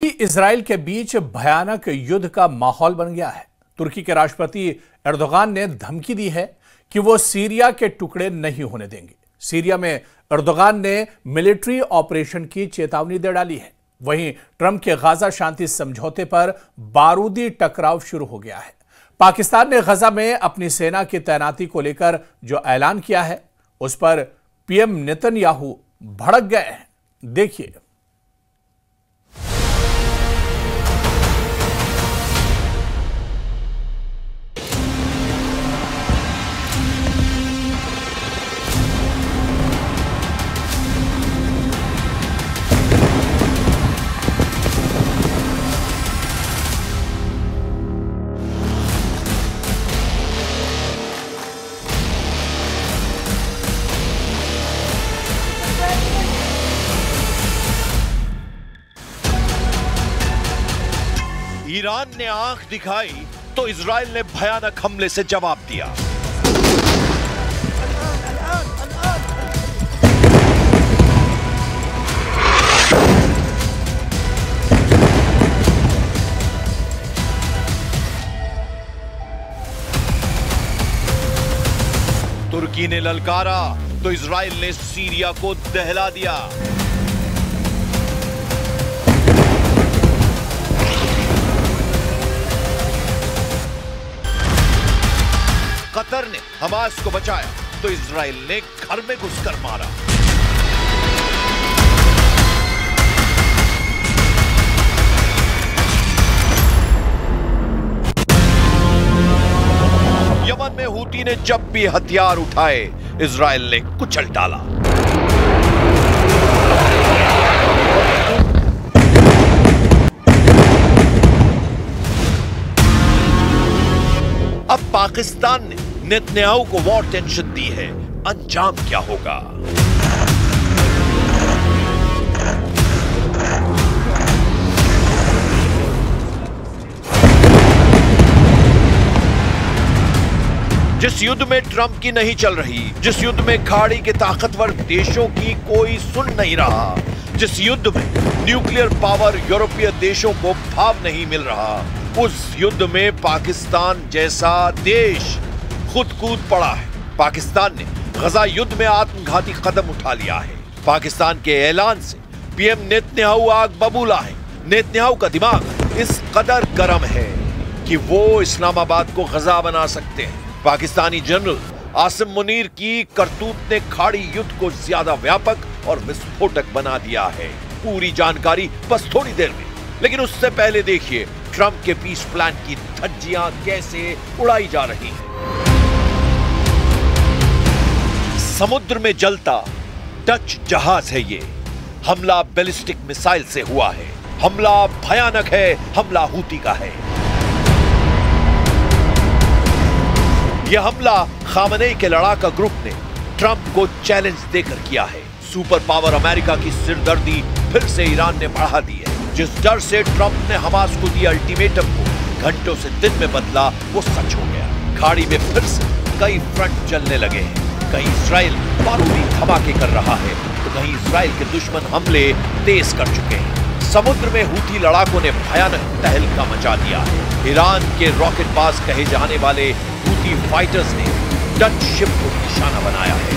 Israel के बीच भयानक युद्ध का माहौल बन गया है। तुर्की के राष्ट्रपति एर्दोगान ने धमकी दी है कि वो सीरिया के टुकड़े नहीं होने देंगे। सीरिया में एर्दोगान ने मिलिट्री ऑपरेशन की चेतावनी दे डाली है। वहीं ट्रंप के गाजा शांति समझौते पर बारूदी टकराव शुरू हो गया है। पाकिस्तान ने गाजा में अपनी सेना की तैनाती को लेकर जो ऐलान किया है उस पर पीएम नेतन्याहू भड़क गए हैं। देखिए। ईरान ने आंख दिखाई तो इजराइल ने भयानक हमले से जवाब दिया। तुर्की ने ललकारा तो इजराइल ने सीरिया को दहला दिया। कतर ने हमास को बचाया तो इजराइल ने घर में घुसकर मारा। यमन में हूती ने जब भी हथियार उठाए इजराइल ने कुचल डाला। अब पाकिस्तान ने नेतन्याहू को वॉर टेंशन दी है। अंजाम क्या होगा? जिस युद्ध में ट्रंप की नहीं चल रही, जिस युद्ध में खाड़ी के ताकतवर देशों की कोई सुन नहीं रहा, जिस युद्ध में न्यूक्लियर पावर यूरोपीय देशों को भाव नहीं मिल रहा, उस युद्ध में पाकिस्तान जैसा देश खुद कूद पड़ा है। पाकिस्तान ने गजा युद्ध में आत्मघाती कदम उठा लिया है। पाकिस्तान के ऐलान से पीएम नेतन्याहू आग बबूला है। नेतन्याहू का दिमाग इस कदर गर्म है कि वो इस्लामाबाद को गजा बना सकते हैं। पाकिस्तानी जनरल आसिम मुनीर की करतूत ने खाड़ी युद्ध को ज्यादा व्यापक और विस्फोटक बना दिया है। पूरी जानकारी बस थोड़ी देर में, लेकिन उससे पहले देखिए ट्रंप के पीस प्लान की धज्जियां कैसे उड़ाई जा रही हैं। समुद्र में जलता डच जहाज है ये। हमला बैलिस्टिक मिसाइल से हुआ है। हमला भयानक है। हमला हूती का है। यह हमला खामनेई के लड़ाका ग्रुप ने ट्रंप को चैलेंज देकर किया है। सुपर पावर अमेरिका की सिरदर्दी फिर से ईरान ने बढ़ा दी है। जिस डर से ट्रंप ने हमास को दिया अल्टीमेटम को घंटों से दिन में बदला, वो सच हो गया। खाड़ी में फिर से कई फ्रंट चलने लगे हैं। कहीं इजराइल बारूदी धमाके कर रहा है तो कहीं इजराइल के दुश्मन हमले तेज कर चुके हैं। समुद्र में हूती लड़ाकों ने भयानक तहलका मचा दिया है। ईरान के रॉकेटबाज कहे जाने वाले हूती फाइटर्स ने डच शिप को निशाना बनाया है।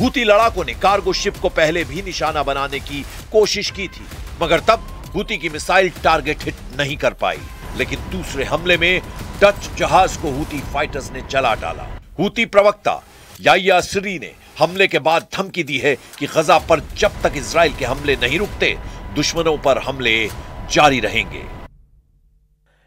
हूती लड़ाकों ने कार्गो शिप को पहले भी निशाना बनाने की कोशिश की थी, मगर तब हूती की मिसाइल टारगेट हिट नहीं कर पाई। लेकिन दूसरे हमले में डच जहाज को हूती फाइटर्स ने जला डाला। हूती प्रवक्ता याह्या सरी ने हमले के बाद धमकी दी है कि गजा पर जब तक इजराइल के हमले नहीं रुकते, दुश्मनों पर हमले जारी रहेंगे।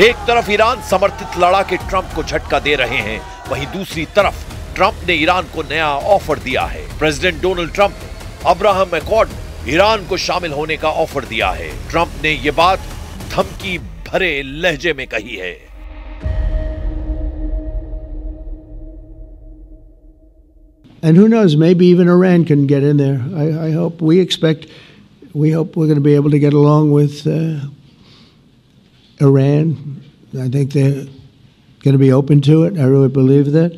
एक तरफ ईरान समर्थित लड़ाके ट्रंप को झटका दे रहे हैं, वहीं दूसरी तरफ ट्रंप ने ईरान को नया ऑफर दिया है। प्रेसिडेंट डोनाल्ड ट्रंप ने अब्राहम एकॉर्ड में ईरान को शामिल होने का ऑफर दिया है। ट्रंप ने यह बात धमकी भरे लहजे में कही है। And who knows, maybe even Iran can get in there. I hope, we hope we're going to be able to get along with Iran. I think they're going to be open to it. I really believe that.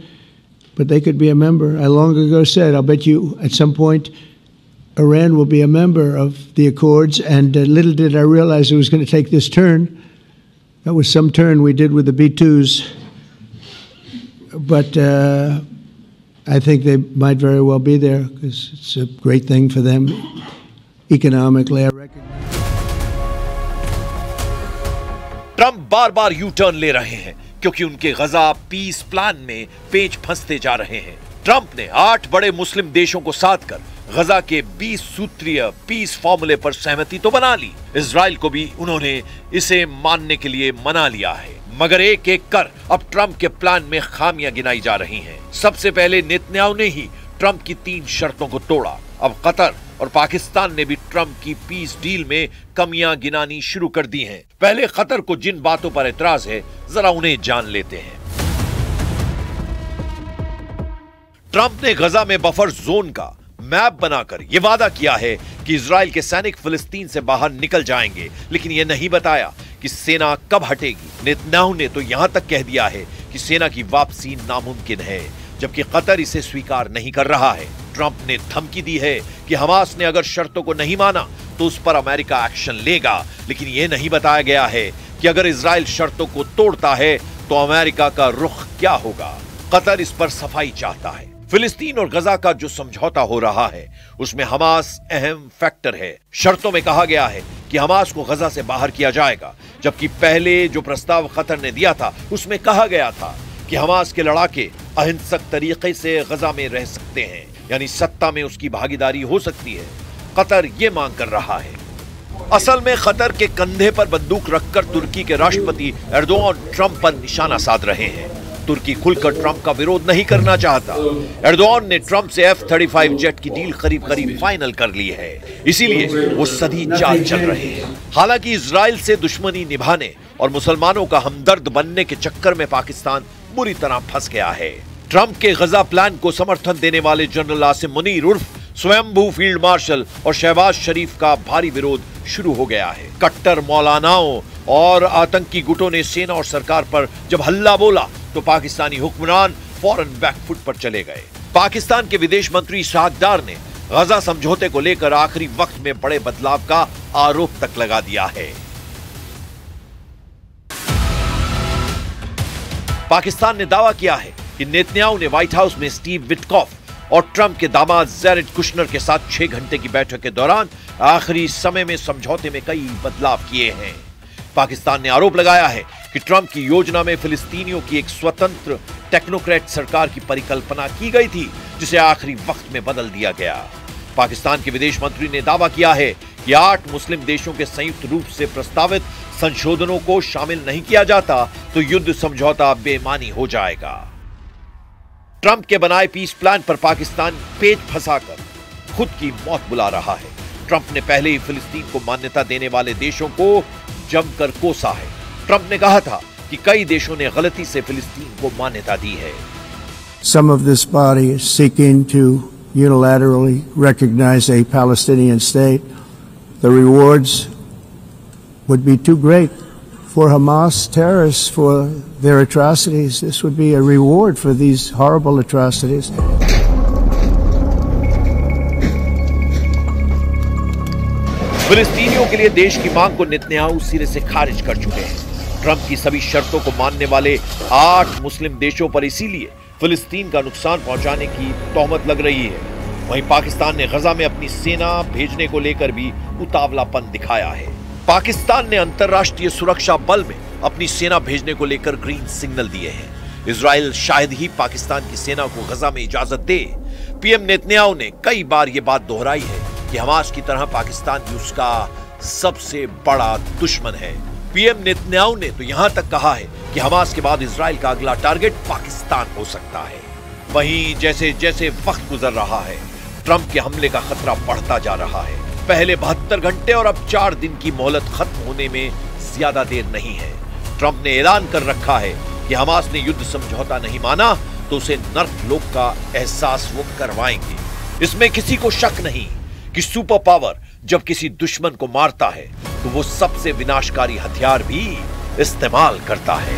But they could be a member. I long ago said, I'll bet you at some point Iran will be a member of the Accords. And little did I realize it was going to take this turn. That was some turn we did with the B-2s. But I think they might very well be there because it's a great thing for them economically. I recognize. Trump bar bar U turn ले रहे हैं क्योंकि उनके गजा piece plan में पेच फंसते जा रहे हैं। ट्रंप ने 8 बड़े मुस्लिम देशों को साथ कर गजा के 20 सूत्रीय पीस फॉर्मूले पर सहमति तो बना ली। इजराइल को भी उन्होंने इसे मानने के लिए मना लिया है, मगर एक एक कर अब ट्रंप के प्लान में खामियां गिनाई जा रही हैं। सबसे पहले नेतन्याहू ने ही ट्रंप की 3 शर्तों को तोड़ा। अब कतर और पाकिस्तान ने भी ट्रंप की पीस डील में कमियां गिनानी शुरू कर दी हैं। पहले कतर को जिन बातों पर एतराज है, जरा उन्हें जान लेते हैं। ट्रंप ने गजा में बफर जोन का मैप बनाकर यह वादा किया है कि इजराइल के सैनिक फिलिस्तीन से बाहर निकल जाएंगे, लेकिन यह नहीं बताया कि सेना कब हटेगी। नेतन्याहू ने तो यहां तक कह दिया है कि सेना की वापसी नामुमकिन है, जबकि कतर इसे स्वीकार नहीं कर रहा है। ट्रंप ने धमकी दी है कि हमास ने अगर शर्तों को नहीं माना तो उस पर अमेरिका एक्शन लेगा, लेकिन यह नहीं बताया गया है कि अगर इजराइल शर्तों को तोड़ता है तो अमेरिका का रुख क्या होगा। कतर इस पर सफाई चाहता है। फिलिस्तीन और गजा का जो समझौता हो रहा है उसमें हमास अहम फैक्टर है। शर्तों में कहा गया है कि हमास को गजा से बाहर किया जाएगा, जबकि पहले जो प्रस्ताव कतर ने दिया था उसमें कहा गया था कि हमास के लड़ाके अहिंसक तरीके से गजा में रह सकते हैं, यानी सत्ता में उसकी भागीदारी हो सकती है। कतर ये मांग कर रहा है। असल में कतर के कंधे पर बंदूक रखकर तुर्की के राष्ट्रपति एर्दोआन ट्रंप पर निशाना साध रहे हैं। तुर्की खुलकर ट्रंप का विरोध नहीं करना चाहता। एर्दोआन ने ट्रंप से F-35 जेट की डील करीब करीब फाइनल कर ली है, इसीलिए वो सदी चाल चल रहे हैं। हालांकि इजराइल से दुश्मनी निभाने और मुसलमानों का हमदर्द बनने के चक्कर में पाकिस्तान बुरी तरह फंस गया है। ट्रंप के गजा प्लान को समर्थन देने वाले जनरल आसिम मुनीर उर्फ स्वयंभू फील्ड मार्शल और शहबाज शरीफ का भारी विरोध शुरू हो गया है। कट्टर मौलानाओं और आतंकी गुटों ने सेना और सरकार पर जब हल्ला बोला तो पाकिस्तानी हुक्मरान फौरन बैकफुट पर चले गए। पाकिस्तान के विदेश मंत्री इसहाक डार ने गजा समझौते को लेकर आखिरी वक्त में बड़े बदलाव का आरोप तक लगा दिया है। पाकिस्तान ने दावा किया है कि नेतन्याहू ने व्हाइट हाउस में स्टीव विटकॉफ और ट्रंप के दामाद जैरेड कुशनर के साथ 6 घंटे की बैठक के दौरान आखिरी समय में समझौते में कई बदलाव किए हैं। पाकिस्तान ने आरोप लगाया है कि ट्रंप की योजना में फिलिस्तीनियों की एक स्वतंत्र टेक्नोक्रेट सरकार की परिकल्पना की गई थी, जिसे आखिरी वक्त में बदल दिया गया। पाकिस्तान के विदेश मंत्री ने दावा किया है कि 8 मुस्लिम देशों के संयुक्त रूप से प्रस्तावित संशोधनों को शामिल नहीं किया जाता तो युद्ध समझौता बेमानी हो जाएगा। ट्रंप के बनाए पीस प्लान पर पाकिस्तान पेच फंसाकर खुद की मौत बुला रहा है। ट्रंप ने पहले ही फिलिस्तीन को मान्यता देने वाले देशों को जमकर कोसा है। ट्रंप ने कहा था कि कई देशों ने गलती से फिलिस्तीन को मान्यता दी है। Some of this body is seeking to unilaterally recognize a Palestinian state. The rewards would be too great for Hamas terrorists for their atrocities. This would be a reward for these horrible atrocities. फिलिस्तीनियों के लिए देश की मांग को Netanyahu सिरे से खारिज कर चुके हैं। ट्रंप की सभी शर्तों को मानने वाले 8 मुस्लिम देशों पर इसीलिए फिलिस्तीन का नुकसान पहुंचाने की तोहमत लग रही है। वहीं पाकिस्तान ने गजा में अपनी सेना भेजने को लेकर भी उतावलापन दिखाया है। पाकिस्तान ने अंतर्राष्ट्रीय सुरक्षा बल में अपनी सेना भेजने को लेकर ग्रीन सिग्नल दिए हैं। इजराइल शायद ही पाकिस्तान की सेना को गजा में इजाजत दे। पीएम नेतन्याहू ने कई बार यह बात दोहराई है कि हमास की तरह पाकिस्तान भी उसका सबसे बड़ा दुश्मन है। पीएम नेतन्याहू ने तो यहां तक कहा है कि हमास के बाद इजराइल का अगला टारगेट पाकिस्तान हो सकता है। वहीं जैसे जैसे वक्त गुजर रहा है, ट्रंप के हमले का खतरा बढ़ता जा रहा है। पहले 72 घंटे और अब 4 दिन की मोहलत खत्म होने में ज्यादा देर नहीं है। ट्रंप ने ऐलान कर रखा है कि हमास ने युद्ध समझौता नहीं माना तो उसे नर्क लोक का एहसास वो करवाएंगे। इसमें किसी को शक नहीं कि सुपर पावर जब किसी दुश्मन को मारता है तो वो सबसे विनाशकारी हथियार भी इस्तेमाल करता है।